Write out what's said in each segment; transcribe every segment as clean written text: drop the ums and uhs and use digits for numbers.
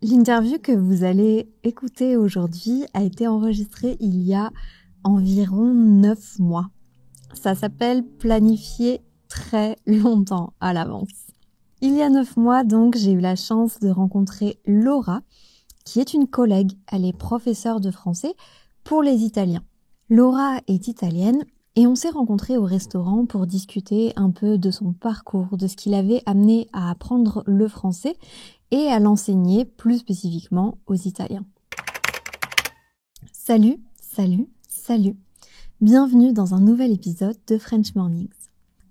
L'interview que vous allez écouter aujourd'hui a été enregistrée il y a environ 9 mois. Ça s'appelle planifier très longtemps à l'avance. Il y a 9 mois, donc, j'ai eu la chance de rencontrer Laura, qui est une collègue. Elle est professeure de français pour les Italiens. Laura est italienne et on s'est rencontrés au restaurant pour discuter un peu de son parcours, de ce qui l'avait amené à apprendre le français et à l'enseigner plus spécifiquement aux Italiens. Salut. Bienvenue dans un nouvel épisode de French Mornings.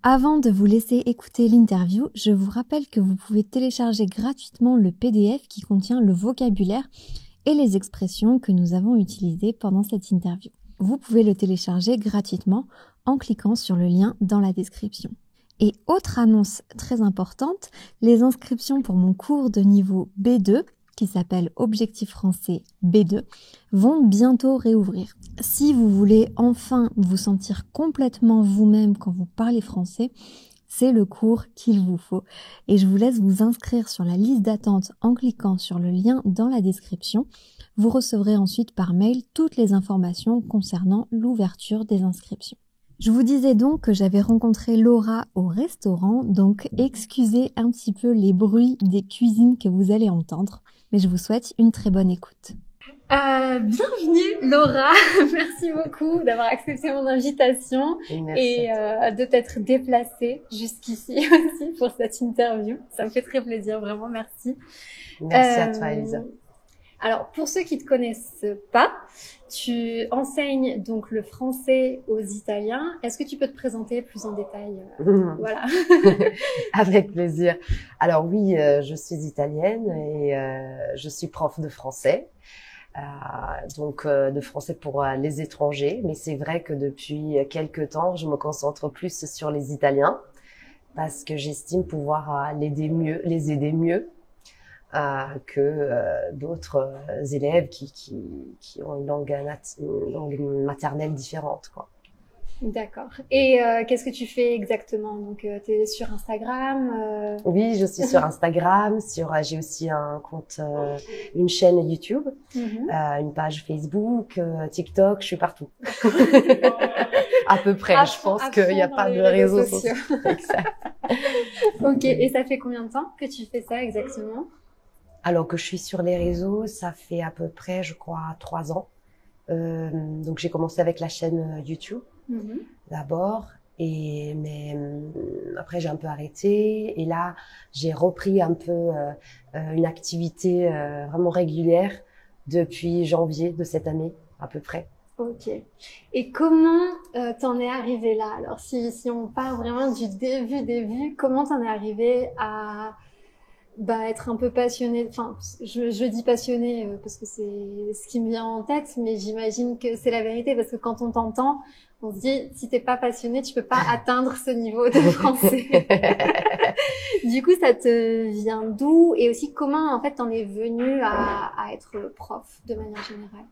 Avant de vous laisser écouter l'interview, je vous rappelle que vous pouvez télécharger gratuitement le PDF qui contient le vocabulaire et les expressions que nous avons utilisées pendant cette interview. Vous pouvez le télécharger gratuitement en cliquant sur le lien dans la description. Et autre annonce très importante, les inscriptions pour mon cours de niveau B2, qui s'appelle Objectif Français B2, vont bientôt réouvrir. Si vous voulez enfin vous sentir complètement vous-même quand vous parlez français, c'est le cours qu'il vous faut. Et je vous laisse vous inscrire sur la liste d'attente en cliquant sur le lien dans la description. Vous recevrez ensuite par mail toutes les informations concernant l'ouverture des inscriptions. Je vous disais donc que j'avais rencontré Laura au restaurant, donc excusez un petit peu les bruits des cuisines que vous allez entendre, mais je vous souhaite une très bonne écoute. Bienvenue Laura, merci beaucoup d'avoir accepté mon invitation et de t'être déplacée jusqu'ici aussi pour cette interview. Ça me fait très plaisir, vraiment merci. Merci à toi Elisa. Alors, pour ceux qui te connaissent pas, tu enseignes donc le français aux Italiens. Est-ce que tu peux te présenter plus en détail? Voilà. Avec plaisir. Alors oui, je suis italienne et je suis prof de français. Donc de français pour les étrangers. Mais c'est vrai que depuis quelques temps, je me concentre plus sur les Italiens parce que j'estime pouvoir les aider mieux. Que d'autres élèves qui ont une langue maternelle différente, quoi. D'accord. Et qu'est-ce que tu fais exactement? Donc, tu es sur Instagram Oui, je suis sur Instagram. J'ai aussi un compte, une chaîne YouTube, une page Facebook, TikTok. Je suis partout. À peu près. Je pense qu'il n'y a pas de réseaux sociaux. Exact. Ok. Et ça fait combien de temps que tu fais ça exactement? Alors que je suis sur les réseaux, ça fait à peu près, je crois, 3 ans. Donc j'ai commencé avec la chaîne YouTube d'abord, mais après j'ai un peu arrêté. Et là, j'ai repris un peu une activité vraiment régulière depuis janvier de cette année, à peu près. Ok. Et comment t'en es arrivé là? Alors si on part vraiment du début, comment t'en es arrivé à être un peu passionnée, enfin, je dis passionnée parce que c'est ce qui me vient en tête, mais j'imagine que c'est la vérité parce que quand on t'entend, on se dit, si t'es pas passionnée, tu peux pas atteindre ce niveau de français. Du coup, ça te vient d'où? Et aussi, comment, en fait, t'en es venue à être prof de manière générale?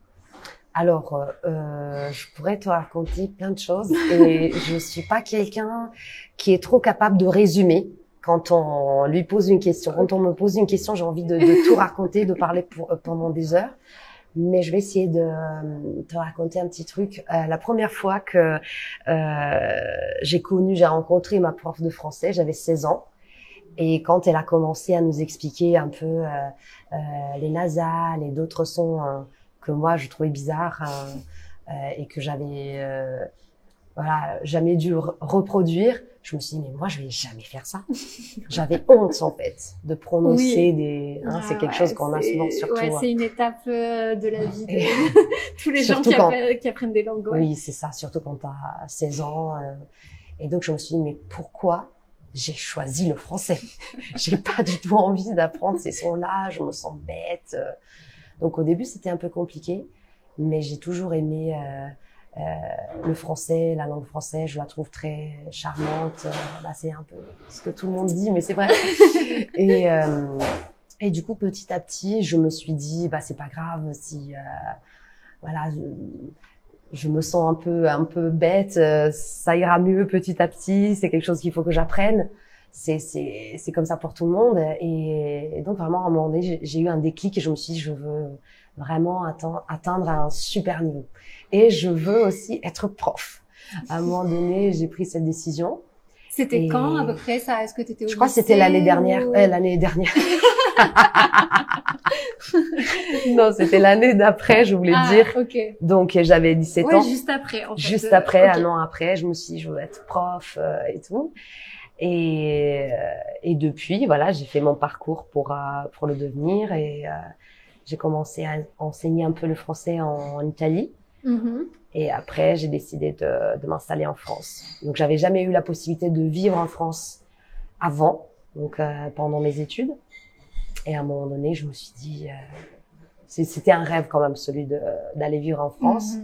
Alors, je pourrais te raconter plein de choses et je suis pas quelqu'un qui est trop capable de résumer. Quand on lui pose une question, quand on me pose une question, j'ai envie de tout raconter, de parler pendant des heures. Mais je vais essayer de te raconter un petit truc. La première fois que j'ai rencontré ma prof de français, j'avais 16 ans. Et quand elle a commencé à nous expliquer un peu les nasales et d'autres sons que moi je trouvais bizarres et que j'avais jamais dû reproduire, je me suis dit, mais moi, je vais jamais faire ça. J'avais honte, en fait, de prononcer c'est quelque chose qu'on a souvent, surtout. Ouais, c'est une étape de la vie de tous les gens qui apprennent des langues. Ouais. Oui, c'est ça, surtout quand t'as 16 ans. Et donc, je me suis dit, mais pourquoi j'ai choisi le français? J'ai pas du tout envie d'apprendre ces sons-là, je me sens bête. Donc, au début, c'était un peu compliqué, mais j'ai toujours aimé le français, la langue française, je la trouve très charmante. C'est un peu ce que tout le monde dit, mais c'est vrai. Et du coup, petit à petit, je me suis dit, c'est pas grave si, je me sens un peu bête, ça ira mieux petit à petit. C'est quelque chose qu'il faut que j'apprenne. c'est comme ça pour tout le monde. Et donc vraiment, à un moment donné, j'ai eu un déclic et je me suis dit, je veux vraiment atteindre un super niveau. Et je veux aussi être prof. À un moment donné, j'ai pris cette décision. C'était quand à peu près ça? Est-ce que tu étais au Je crois que c'était lycée l'année dernière. ou... L'année dernière. Non, c'était l'année d'après, je voulais dire. Ok. Donc j'avais 17 ans. Juste après, en fait. Juste après, okay. un an après, je me suis dit, je veux être prof et tout. Et depuis, voilà, j'ai fait mon parcours pour le devenir et j'ai commencé à enseigner un peu le français en Italie. Et après, j'ai décidé de m'installer en France. Donc, j'avais jamais eu la possibilité de vivre en France avant, donc pendant mes études. Et à un moment donné, je me suis dit, c'était un rêve quand même, celui d'aller vivre en France.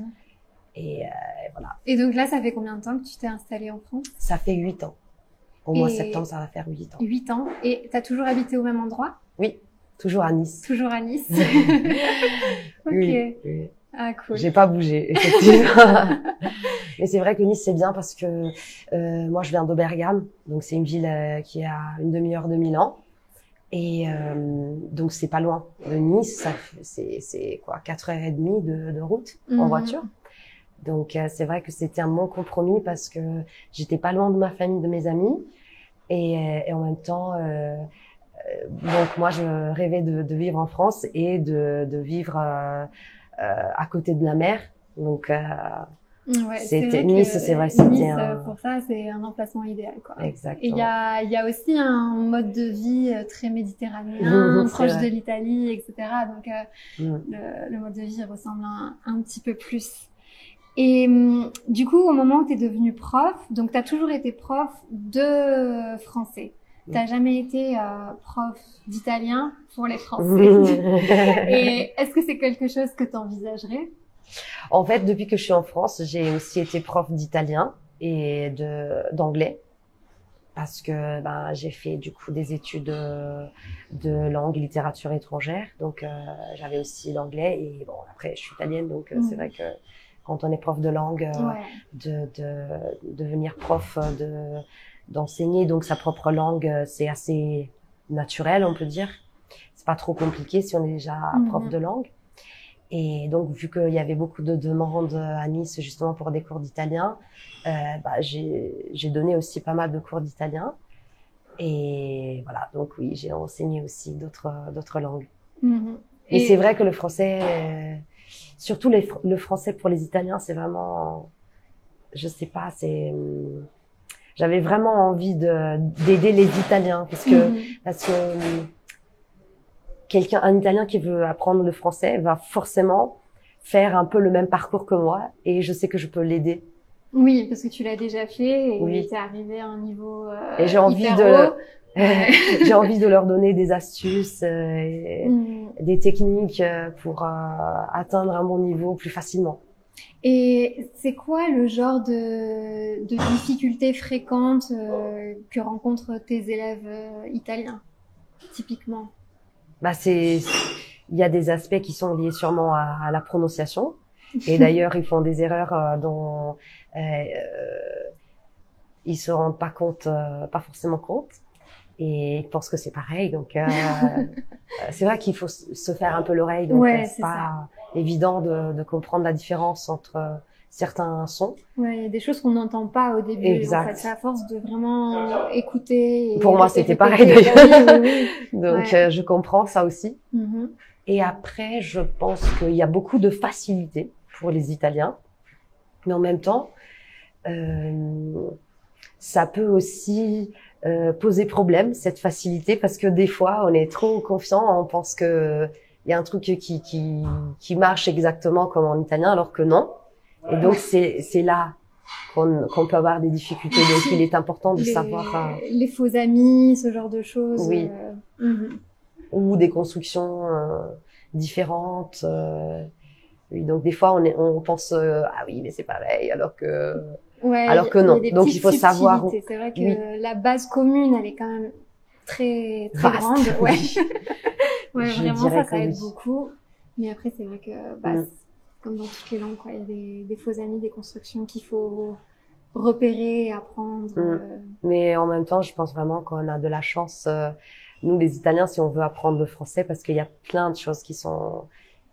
Et voilà. Et donc là, ça fait combien de temps que tu t'es installée en France? Ça fait 8 ans. Au mois de septembre, ça va faire 8 ans. 8 ans. Et t'as toujours habité au même endroit? Oui, toujours à Nice. Toujours à Nice. Ok. Oui. Ah, cool. J'ai pas bougé, effectivement. Mais c'est vrai que Nice, c'est bien parce que moi, je viens d'Aubergame. Donc, c'est une ville qui est à une demi-heure de Milan. Et donc, c'est pas loin de Nice. C'est quoi, 4h30 de route en voiture. Donc, c'est vrai que c'était un bon compromis parce que j'étais pas loin de ma famille, de mes amis. Et en même temps, donc moi, je rêvais de vivre en France et de vivre à côté de la mer. Donc, ouais, c'était Nice, c'est vrai, c'était Nice, pour ça, c'est un emplacement idéal, quoi. Exactement. Et il y a aussi un mode de vie très méditerranéen, proche de l'Italie, etc. Donc, le mode de vie ressemble un petit peu plus. Et du coup, au moment où tu es devenue prof, donc tu as toujours été prof de français. T'as jamais été prof d'italien pour les Français. Et est-ce que c'est quelque chose que tu envisagerais? En fait, depuis que je suis en France, j'ai aussi été prof d'italien et d'anglais. Parce que j'ai fait du coup des études de langue et littérature étrangère. Donc j'avais aussi l'anglais et bon, après je suis italienne, donc c'est vrai que quand on est prof de langue, de devenir prof d'enseigner donc sa propre langue, c'est assez naturel, on peut dire. C'est pas trop compliqué si on est déjà prof de langue. Et donc, vu qu'il y avait beaucoup de demandes à Nice justement pour des cours d'italien, j'ai donné aussi pas mal de cours d'italien. Et voilà, donc oui, j'ai enseigné aussi d'autres langues. Et c'est vrai que le français, surtout le français pour les Italiens, c'est vraiment, je sais pas, j'avais vraiment envie d'aider les Italiens parce que un Italien qui veut apprendre le français va forcément faire un peu le même parcours que moi et je sais que je peux l'aider. Oui, parce que tu l'as déjà fait et t'es arrivé à un niveau et j'ai envie j'ai envie de leur donner des astuces, des techniques pour atteindre un bon niveau plus facilement. Et c'est quoi le genre de difficultés fréquentes que rencontrent tes élèves italiens, typiquement? Il y a des aspects qui sont liés sûrement à la prononciation. Et d'ailleurs, ils font des erreurs dont ils se rendent pas compte, pas forcément compte. Et ils pensent que c'est pareil. Donc, c'est vrai qu'il faut se faire un peu l'oreille. Donc, c'est pas évident de comprendre la différence entre certains sons. Ouais, il y a des choses qu'on n'entend pas au début. Exact. En fait, c'est à force de vraiment écouter. Pour moi, c'était pareil d'ailleurs. Donc, je comprends ça aussi. Et après, je pense qu'il y a beaucoup de facilité pour les Italiens. Mais en même temps, ça peut aussi poser problème, cette facilité, parce que des fois, on est trop confiant, on pense que il y a un truc qui marche exactement comme en italien, alors que non. Et donc, c'est là qu'on peut avoir des difficultés. Donc, il est important de savoir... les faux amis, ce genre de choses. Oui. Ou des constructions différentes. Oui, donc des fois, on pense ah oui, mais c'est pareil, alors que non. Donc, il faut savoir... C'est vrai que la base commune, elle est quand même très, très grande. Ouais. Ouais, vraiment, ça aide beaucoup. Mais après, c'est vrai que, comme dans toutes les langues, quoi, il y a des faux amis, des constructions qu'il faut repérer, apprendre. Mais en même temps, je pense vraiment qu'on a de la chance, nous les Italiens, si on veut apprendre le français, parce qu'il y a plein de choses qui sont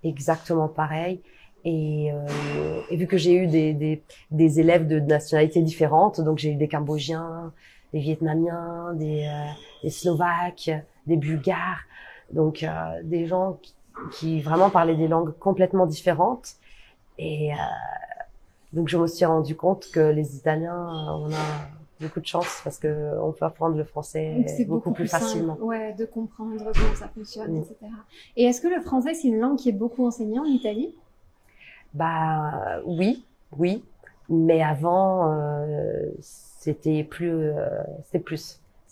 exactement pareilles. Et vu que j'ai eu des élèves de nationalités différentes, donc j'ai eu des Cambodgiens, des Vietnamiens, des Slovaques, des Bulgares, donc des gens qui vraiment parlaient des langues complètement différentes. Et donc je me suis rendu compte que les Italiens, on a beaucoup de chance parce que on peut apprendre le français beaucoup plus facilement. Simple, ouais, de comprendre comment ça fonctionne, etc. Et est-ce que le français c'est une langue qui est beaucoup enseignée en Italie? Bah oui, mais avant c'était plus.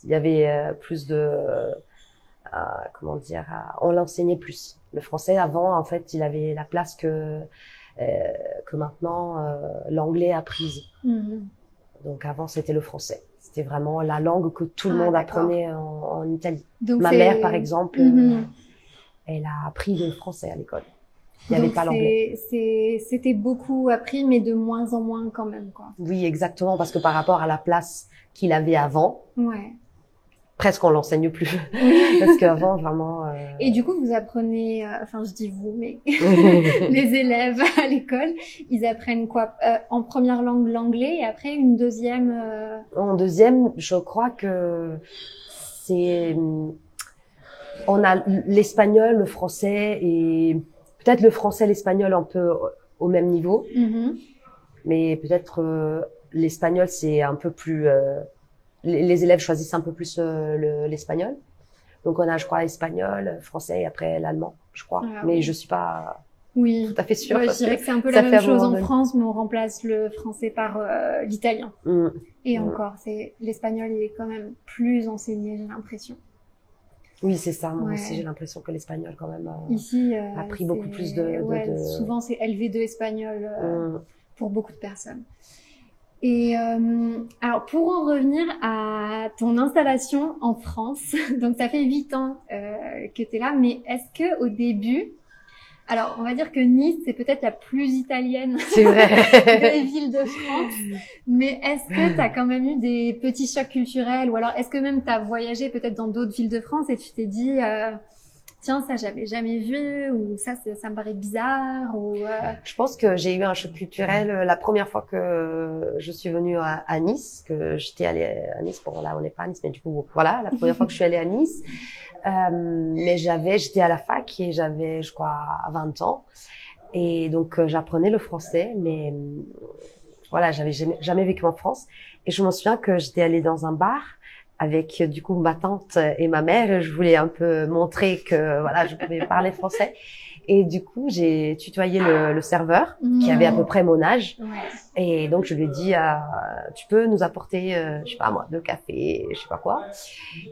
Il y avait plus de comment dire, on l'enseignait plus. Le français avant, en fait, il avait la place que maintenant l'anglais a prise. Donc avant, c'était le français. C'était vraiment la langue que tout le monde apprenait en Italie. Donc, ma mère, par exemple, elle a appris le français à l'école. Il n'y avait pas l'anglais. C'était beaucoup appris, mais de moins en moins quand même, quoi. Oui, exactement, parce que par rapport à la place qu'il avait avant, presque on l'enseigne plus. Parce qu'avant, vraiment... Et du coup, vous apprenez, enfin je dis vous, mais les élèves à l'école, ils apprennent quoi? En première langue, l'anglais, et après une deuxième... En deuxième, je crois que c'est... On a l'espagnol, le français et... Peut-être le français, l'espagnol un peu au même niveau, mais peut-être l'espagnol c'est un peu plus. Les élèves choisissent un peu plus l'espagnol. Donc on a, je crois, espagnol, français et après l'allemand, je crois. Mais je suis pas tout à fait sûre. Ouais, je dirais que c'est un peu la même chose en France, mais on remplace le français par l'italien. Et encore, l'espagnol, il est quand même plus enseigné, j'ai l'impression. Oui, c'est ça. Moi aussi, j'ai l'impression que l'espagnol, quand même, ici, a pris beaucoup plus souvent, c'est LV2 espagnol pour beaucoup de personnes. Et alors, pour en revenir à ton installation en France, donc ça fait 8 ans que tu es là, mais est-ce que au début... Alors, on va dire que Nice, c'est peut-être la plus italienne des villes de France. Mais est-ce que tu as quand même eu des petits chocs culturels? Ou alors, est-ce que même tu as voyagé peut-être dans d'autres villes de France et tu t'es dit, tiens, ça, j'avais jamais vu, ou ça me paraît bizarre, ou... Je pense que j'ai eu un choc culturel la première fois que je suis venue à Nice, que j'étais allée à Nice. Bon, là, on n'est pas à Nice, mais du coup, voilà, la première fois que je suis allée à Nice. Mais j'étais à la fac et j'avais, je crois, 20 ans. Et donc, j'apprenais le français, mais voilà, j'avais jamais vécu en France. Et je me souviens que j'étais allée dans un bar avec, du coup, ma tante et ma mère. Et je voulais un peu montrer que, voilà, je pouvais parler français. Et du coup, j'ai tutoyé le serveur, qui avait à peu près mon âge. Et donc, je lui ai dit, tu peux nous apporter, je sais pas moi, 2 cafés, je sais pas quoi.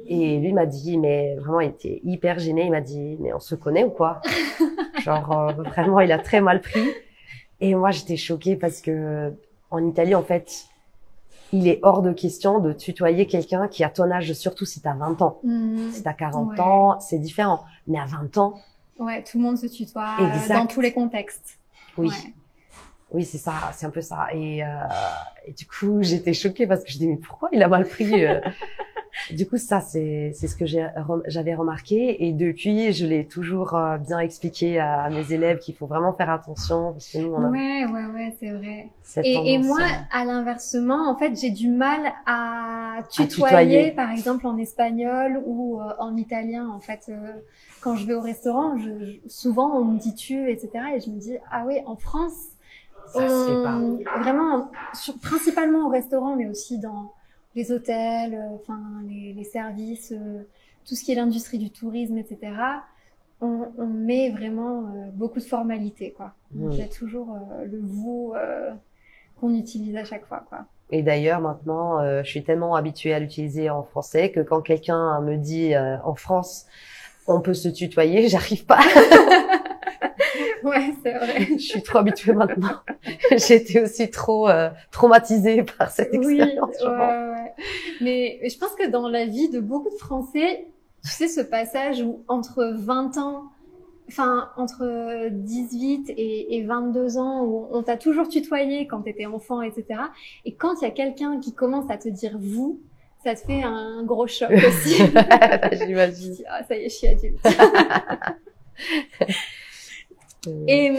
Et lui m'a dit, mais vraiment, il était hyper gêné. Il m'a dit, mais on se connaît ou quoi? Genre, vraiment, il a très mal pris. Et moi, j'étais choquée parce que en Italie, en fait, il est hors de question de tutoyer quelqu'un qui a ton âge, surtout si t'as 20 ans. Si t'as 40 ans, c'est différent. Mais à 20 ans... Ouais, tout le monde se tutoie dans tous les contextes. Oui. Oui, c'est ça, c'est un peu ça. Et du coup, j'étais choquée parce que je dis, mais pourquoi il a mal pris Du coup, ça, c'est ce que j'avais remarqué. Et depuis, je l'ai toujours bien expliqué à mes élèves qu'il faut vraiment faire attention. Parce que nous, on a ouais, c'est vrai. Et moi, à l'inversement, en fait, j'ai du mal à tutoyer, par exemple, en espagnol ou en italien. En fait, quand je vais au restaurant, souvent, on me dit tu, etc. Et je me dis, ah oui, en France, ça se fait pas. Vraiment, principalement au restaurant, mais aussi dans les hôtels, enfin les services, tout ce qui est l'industrie du tourisme, etc. On met vraiment beaucoup de formalités, quoi. Donc, il y a toujours le vous qu'on utilise à chaque fois, quoi. Et d'ailleurs, maintenant, je suis tellement habituée à l'utiliser en français que quand quelqu'un me dit en France, on peut se tutoyer, j'arrive pas. Ouais, c'est vrai. Je suis trop habituée maintenant. J'ai été aussi trop traumatisée par cette expérience. Oui, ouais. Mais je pense que dans la vie de beaucoup de Français, tu sais, ce passage où entre 20 ans, enfin, entre 18 et 22 ans, où on t'a toujours tutoyé quand t'étais enfant, etc. Et quand il y a quelqu'un qui commence à te dire vous, ça te fait un gros choc aussi. J'imagine. Ah, ça y est, je suis adulte. Et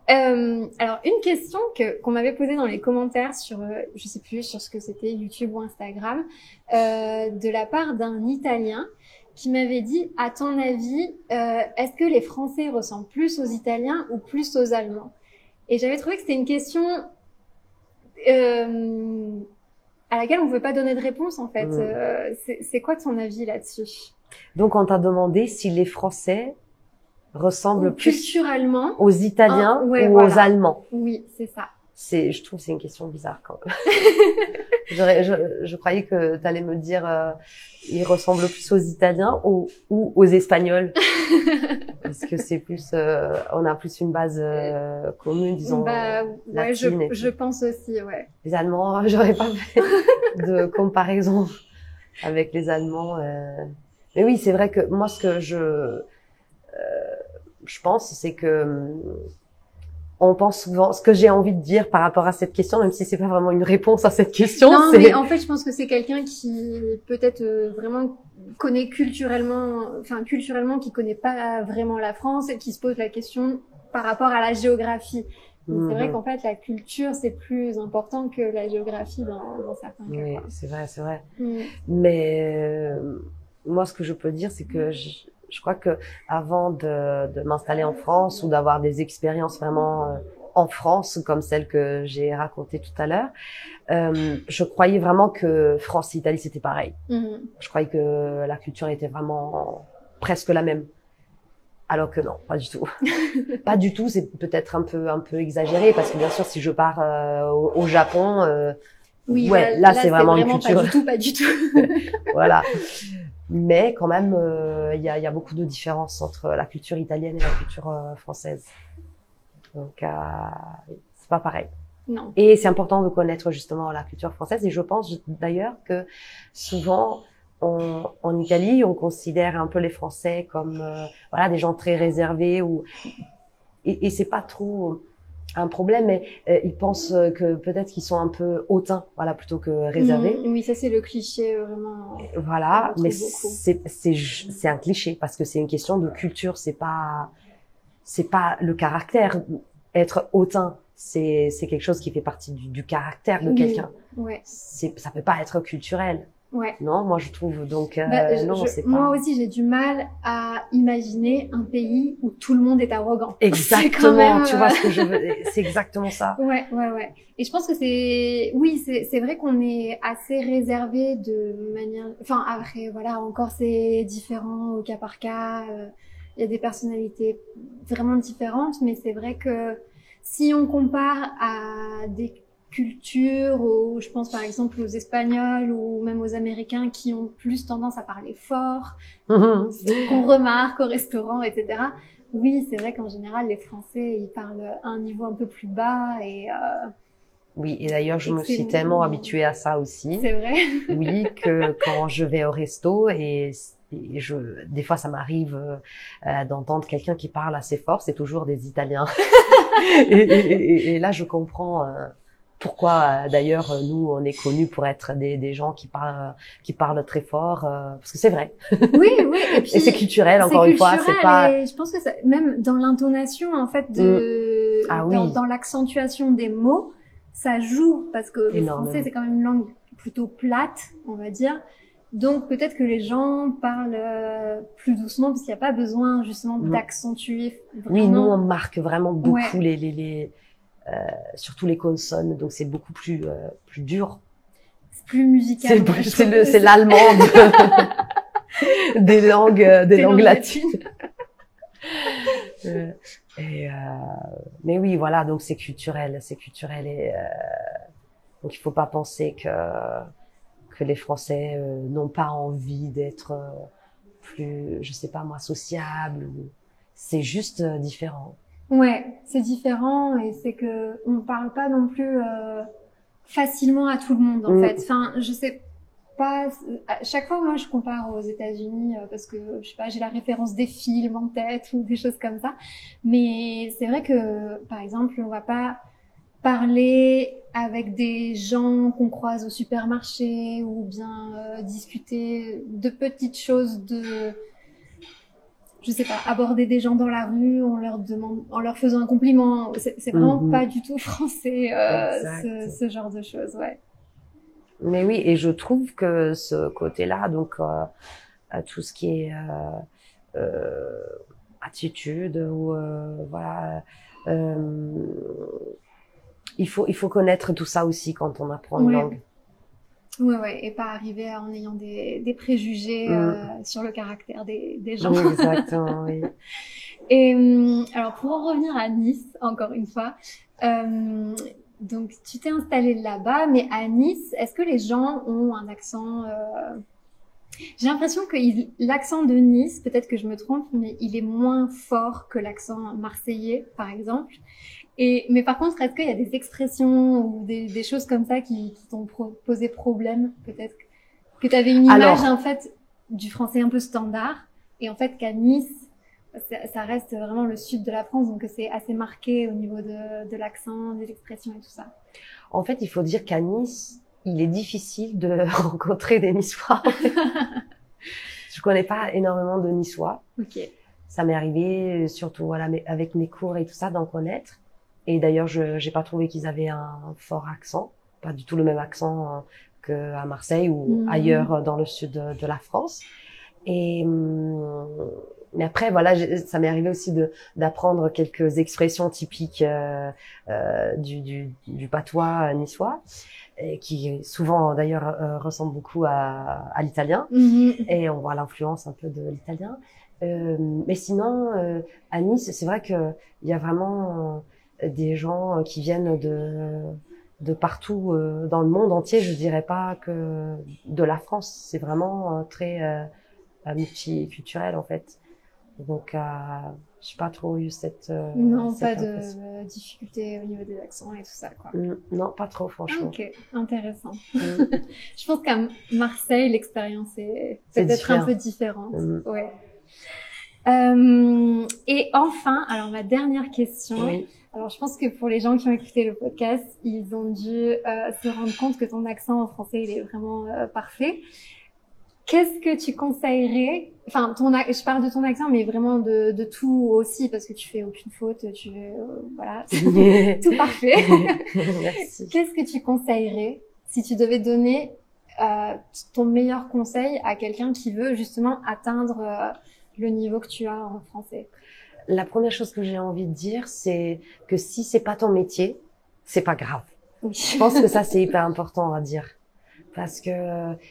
alors une question qu'on m'avait posée dans les commentaires sur je sais plus sur ce que c'était YouTube ou Instagram de la part d'un Italien qui m'avait dit à ton avis est-ce que les Français ressemblent plus aux Italiens ou plus aux Allemands? Et j'avais trouvé que c'était une question à laquelle on ne pouvait pas donner de réponse en fait. C'est quoi ton avis là-dessus? Donc on t'a demandé si les Français ressemblent plus culturellement aux Italiens ouais, ou voilà. aux Allemands. Oui, c'est ça. Je trouve que c'est une question bizarre quand même. je croyais que tu allais me dire ils ressemblent plus aux Italiens ou aux Espagnols. Parce que c'est plus on a plus une base commune, disons. Bah ouais, latine je pense aussi, ouais. Les Allemands, j'aurais pas fait de comparaison avec les Allemands. Mais oui, c'est vrai que moi ce que je pense, c'est que on pense souvent, ce que j'ai envie de dire par rapport à cette question, même si c'est pas vraiment une réponse à cette question. Non, mais en fait, je pense que c'est quelqu'un qui peut-être vraiment connaît culturellement, qui connaît pas vraiment la France et qui se pose la question par rapport à la géographie. Donc, c'est vrai qu'en fait, la culture, c'est plus important que la géographie dans certains cas. Oui, c'est vrai. Mais moi, ce que je peux dire, c'est que je crois que avant de m'installer en France ou d'avoir des expériences vraiment en France comme celle que j'ai racontée tout à l'heure, je croyais vraiment que France et Italie c'était pareil. Je croyais que la culture était vraiment presque la même. Alors que non, pas du tout. Pas du tout, c'est peut-être un peu exagéré parce que bien sûr si je pars au Japon oui, ouais, là c'est vraiment une culture pas du tout. Voilà. Mais quand même, il y a beaucoup de différences entre la culture italienne et la culture française. Donc, c'est pas pareil. Non. Et c'est important de connaître justement la culture française. Et je pense d'ailleurs que souvent, en Italie, on considère un peu les Français comme voilà des gens très réservés et c'est pas trop un problème, mais ils pensent que peut-être qu'ils sont un peu hautains, voilà, plutôt que réservés. Oui, ça c'est le cliché vraiment. Voilà, mais c'est un cliché parce que c'est une question de culture, c'est pas le caractère. Être hautain, c'est quelque chose qui fait partie du caractère de quelqu'un. Ouais. Ça peut pas être culturel. Ouais. Non, moi je trouve donc non, c'est pas. Moi aussi j'ai du mal à imaginer un pays où tout le monde est arrogant. Exactement, même, tu vois ce que je veux, c'est exactement ça. Ouais. Et je pense que c'est vrai qu'on est assez réservé de manière, enfin après voilà, encore c'est différent au cas par cas, il y a des personnalités vraiment différentes, mais c'est vrai que si on compare à des culture ou je pense par exemple aux Espagnols ou même aux Américains qui ont plus tendance à parler fort, qu'on remarque au restaurant, etc. Oui, c'est vrai qu'en général les Français ils parlent à un niveau un peu plus bas et oui, et d'ailleurs je me suis tellement habituée à ça aussi. C'est vrai. Oui, que quand je vais au resto et des fois ça m'arrive d'entendre quelqu'un qui parle assez fort, c'est toujours des Italiens. et là je comprends pourquoi d'ailleurs nous on est connus pour être des gens qui parlent très fort parce que c'est vrai. Oui, et puis et c'est culturel encore une fois, c'est pas et je pense que ça, même dans l'intonation en fait dans l'accentuation des mots, ça joue parce que le français c'est quand même une langue plutôt plate, on va dire. Donc peut-être que les gens parlent plus doucement parce qu'il n'y a pas besoin justement d'accentuer vraiment. Oui, nous on marque vraiment beaucoup surtout les consonnes, donc c'est beaucoup plus dur. C'est plus musical. C'est l'allemande des langues latines. Mais oui, voilà, donc c'est culturel et donc il faut pas penser que les Français n'ont pas envie d'être plus, je sais pas moi, sociables. C'est juste différent. Ouais, c'est différent et c'est que on parle pas non plus facilement à tout le monde en fait. Enfin, je sais pas. À chaque fois, moi, je compare aux États-Unis parce que je sais pas, j'ai la référence des films en tête ou des choses comme ça. Mais c'est vrai que, par exemple, on va pas parler avec des gens qu'on croise au supermarché ou bien discuter de petites choses je sais pas, aborder des gens dans la rue, en leur faisant un compliment. C'est vraiment pas du tout français, ce genre de choses, ouais. Mais oui, et je trouve que ce côté-là, donc tout ce qui est attitude ou voilà, il faut connaître tout ça aussi quand on apprend une langue. Ouais, et pas arriver en ayant des préjugés sur le caractère des gens. Oui, exactement, oui. Et alors pour en revenir à Nice, encore une fois, donc tu t'es installée là-bas, mais à Nice, est-ce que les gens ont un accent J'ai l'impression que l'accent de Nice, peut-être que je me trompe, mais il est moins fort que l'accent marseillais, par exemple. Mais par contre, est-ce qu'il y a des expressions ou des choses comme ça qui t'ont posé problème, peut-être que tu avais une image en fait du français un peu standard, et en fait qu'à Nice, ça reste vraiment le sud de la France, donc c'est assez marqué au niveau de l'accent, des expressions et tout ça. En fait, il faut dire qu'à Nice, il est difficile de rencontrer des Niçois. Je connais pas énormément de Niçois. Ok. Ça m'est arrivé, surtout voilà, avec mes cours et tout ça, d'en connaître. Et d'ailleurs, j'ai pas trouvé qu'ils avaient un fort accent, pas du tout le même accent qu'à Marseille ou ailleurs dans le sud de la France. Et mais après, voilà, ça m'est arrivé aussi d'apprendre quelques expressions typiques du patois niçois, qui souvent d'ailleurs ressemblent beaucoup à l'italien. Et on voit l'influence un peu de l'italien. Mais sinon, à Nice, c'est vrai que il y a vraiment des gens qui viennent de partout dans le monde entier. Je dirais pas que de la France. C'est vraiment très multiculturel en fait. Donc, j'ai pas trop eu cette non, cette pas de difficulté au niveau des accents et tout ça, quoi. Non, pas trop, franchement. Ok, intéressant. Je pense qu'à Marseille, l'expérience est peut-être un peu différente. Ouais. Et enfin, alors ma dernière question. Oui. Alors, je pense que pour les gens qui ont écouté le podcast, ils ont dû se rendre compte que ton accent en français, il est vraiment parfait. Qu'est-ce que tu conseillerais? Enfin, je parle de ton accent, mais vraiment de tout aussi, parce que tu fais aucune faute, voilà, tout parfait. Merci. Qu'est-ce que tu conseillerais si tu devais donner ton meilleur conseil à quelqu'un qui veut justement atteindre le niveau que tu as en français? La première chose que j'ai envie de dire, c'est que si c'est pas ton métier, c'est pas grave. Oui. Je pense que ça, c'est hyper important à dire. Parce que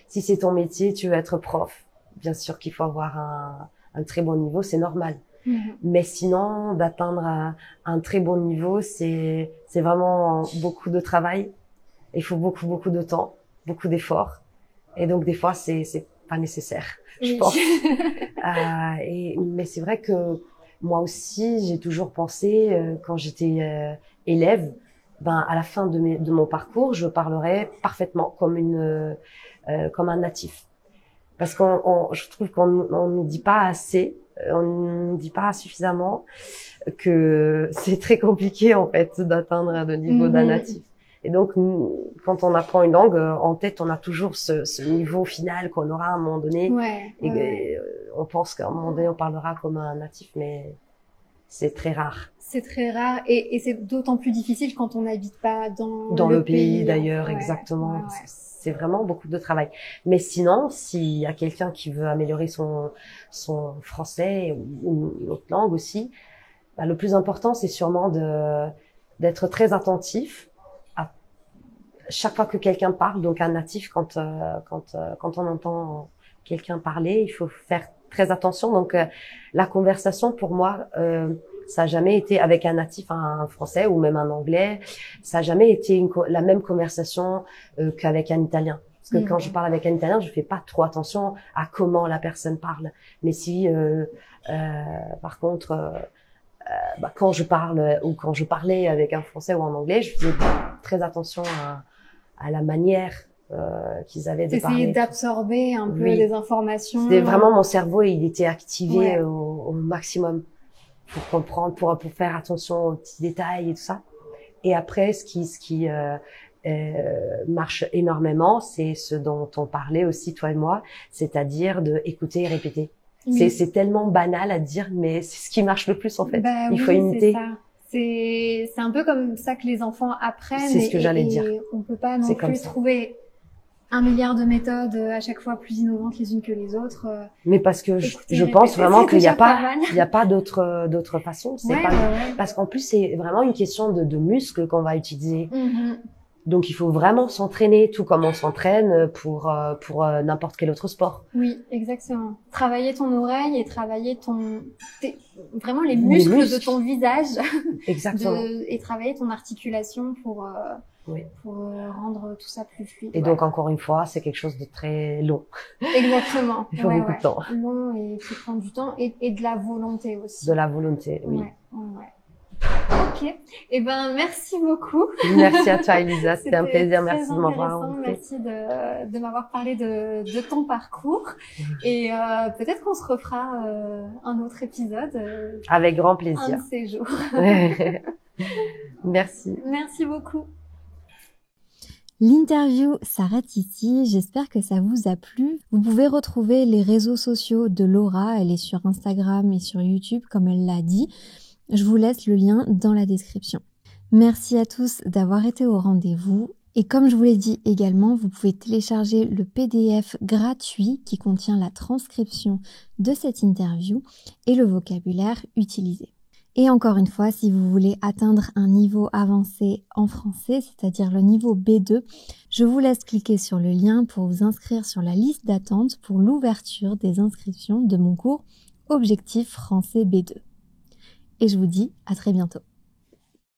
si c'est ton métier, tu veux être prof. Bien sûr qu'il faut avoir un très bon niveau, c'est normal. Mais sinon, d'atteindre un très bon niveau, c'est vraiment beaucoup de travail. Il faut beaucoup de temps, beaucoup d'efforts. Et donc, des fois, c'est pas nécessaire, je pense. Mais c'est vrai que moi aussi, j'ai toujours pensé, quand j'étais élève, à la fin de mon parcours, je parlerai parfaitement comme un natif. Parce je trouve qu'on ne dit pas assez, on ne dit pas suffisamment que c'est très compliqué en fait d'atteindre le niveau d'un natif. Et donc, quand on apprend une langue, en tête, on a toujours ce niveau final qu'on aura à un moment donné. On pense qu'à un moment donné, on parlera comme un natif, mais c'est très rare. C'est très rare et c'est d'autant plus difficile quand on n'habite pas dans le pays d'ailleurs, exactement. C'est vraiment beaucoup de travail. Mais sinon, s'il y a quelqu'un qui veut améliorer son français ou une autre langue aussi, le plus important, c'est sûrement d'être très attentif à chaque fois que quelqu'un parle. Donc un natif, quand on entend quelqu'un parler, il faut faire très attention. Donc la conversation, pour moi, ça a jamais été avec un natif, un français ou même un anglais. Ça a jamais été la même conversation qu'avec un italien. Parce que quand je parle avec un italien, je fais pas trop attention à comment la personne parle. Mais si, par contre, quand je parle ou quand je parlais avec un français ou un anglais, je faisais très attention à la manière qu'ils avaient de T'essayais parler. d'absorber un peu Oui. les informations. C'était vraiment mon cerveau, il était activé Ouais. au maximum pour comprendre, pour faire attention aux petits détails et tout ça. Et après, ce qui marche énormément, c'est ce dont on parlait aussi toi et moi, c'est-à-dire de écouter et répéter. Oui. C'est tellement banal à dire, mais c'est ce qui marche le plus en fait. Bah Il oui, faut imiter. c'est ça. C'est un peu comme ça que les enfants apprennent. C'est ce que j'allais et dire. On peut pas non C'est comme plus ça. trouver 1 milliard de méthodes à chaque fois plus innovantes les unes que les autres. Mais parce que Écoutez, je pense répéter, vraiment c'est qu'il n'y a déjà pas pas, mal. il y a pas d'autre façon. C'est Ouais, pas, ouais. parce qu'en plus c'est vraiment une question de muscles qu'on va utiliser. Mhm. Donc il faut vraiment s'entraîner, tout comme on s'entraîne pour n'importe quel autre sport. Oui, exactement. Travailler ton oreille et travailler vraiment les Les muscles muscles. de ton visage Exactement. et travailler ton articulation pour Oui. rendre tout ça plus fluide. Et ouais. donc encore une fois, c'est quelque chose de très long. Exactement. Il faut beaucoup de temps. Long et qui prend du temps et de la volonté aussi. De la volonté, oui. Ouais. Ok. Eh ben, merci beaucoup. Merci à toi, Elisa. C'était un plaisir. très Merci de m'avoir intéressant. invité. Merci de m'avoir parlé de ton parcours. Et peut-être qu'on se refera un autre épisode. Avec grand Un plaisir. de ces jours. Merci. Merci beaucoup. L'interview s'arrête ici, j'espère que ça vous a plu. Vous pouvez retrouver les réseaux sociaux de Laura, elle est sur Instagram et sur YouTube comme elle l'a dit. Je vous laisse le lien dans la description. Merci à tous d'avoir été au rendez-vous. Et comme je vous l'ai dit également, vous pouvez télécharger le PDF gratuit qui contient la transcription de cette interview et le vocabulaire utilisé. Et encore une fois, si vous voulez atteindre un niveau avancé en français, c'est-à-dire le niveau B2, je vous laisse cliquer sur le lien pour vous inscrire sur la liste d'attente pour l'ouverture des inscriptions de mon cours Objectif français B2. Et je vous dis à très bientôt.